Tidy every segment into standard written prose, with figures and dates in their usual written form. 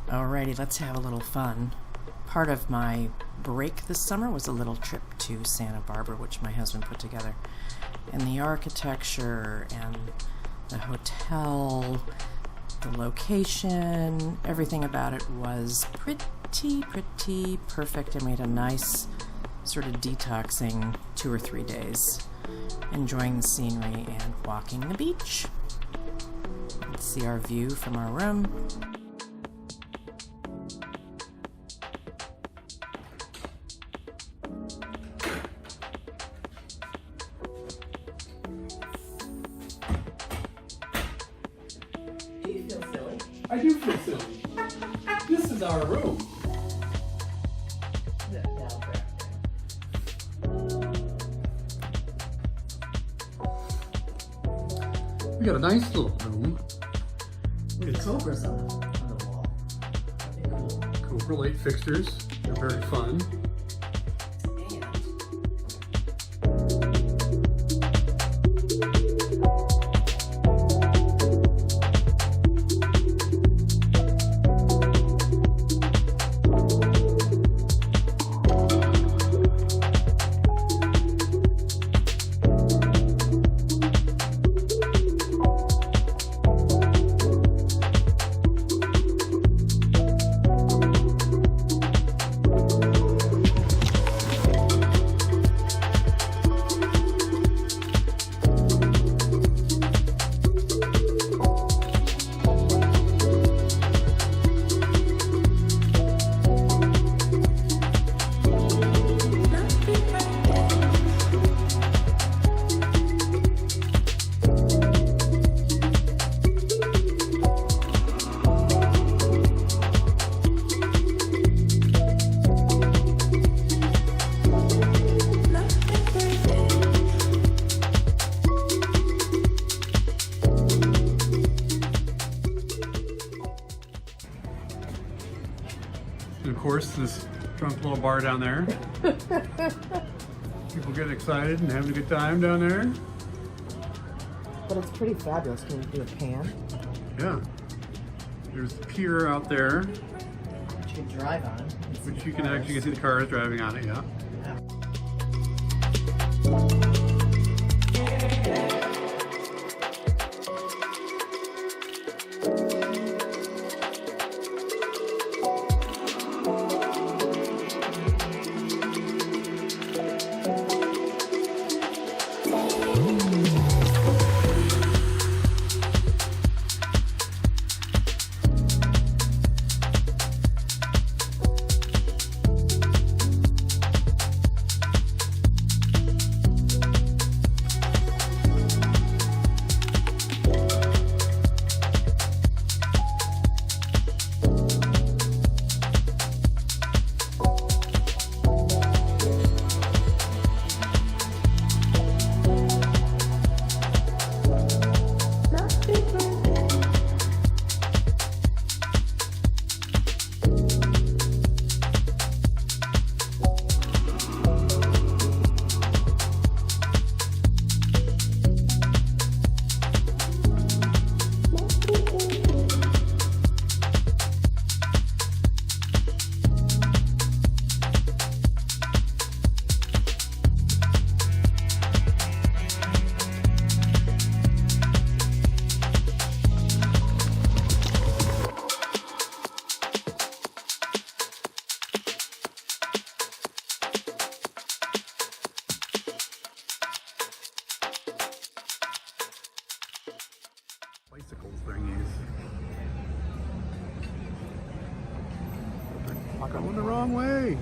Alrighty, let's have a little fun. Part of my break this summer was a little trip to Santa Barbara, which my husband put together. And the architecture and the hotel, the location, everything about it was pretty perfect. I made a nice sort of detoxing 2 or 3 days, enjoying the scenery and walking the beach. Let's see our view from our room. Do you feel silly? I do feel silly. This is our room. We got a nice little room. With cobras on the wall. Cool. Cobra light fixtures. They're very fun. And of course, this drunk little bar down there. People get excited and having a good time down there. But it's pretty fabulous. Can you do a pan? Yeah. There's the pier out there, Which you can drive on. which you can actually see the cars driving on it, yeah. Bicycle thingies. Fuck, I went the wrong way.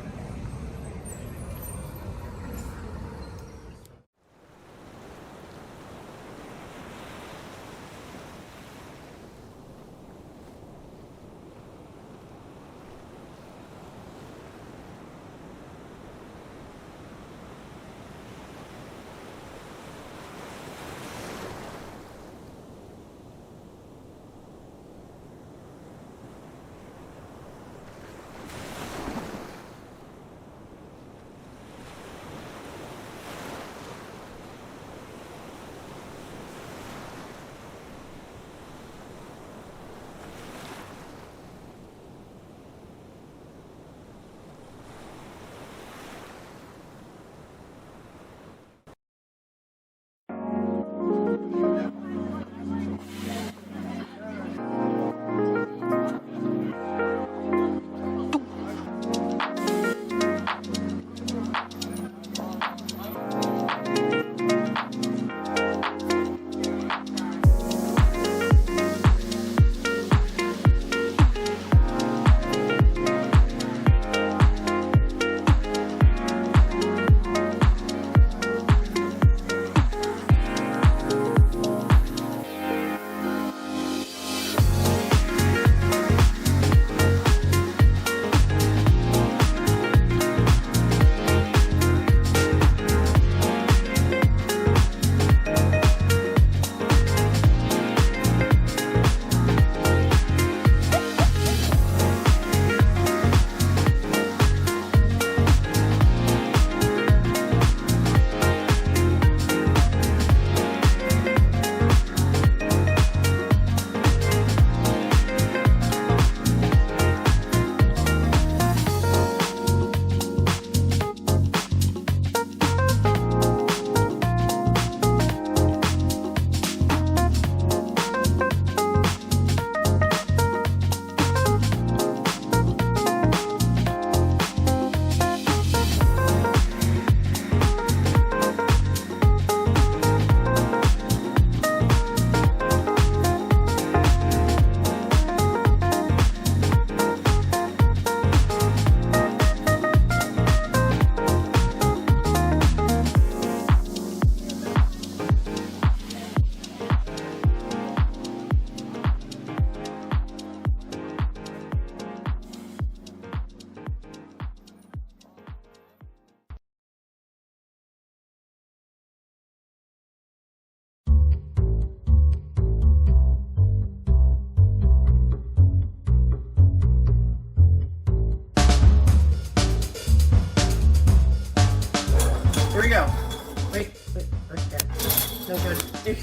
Oh,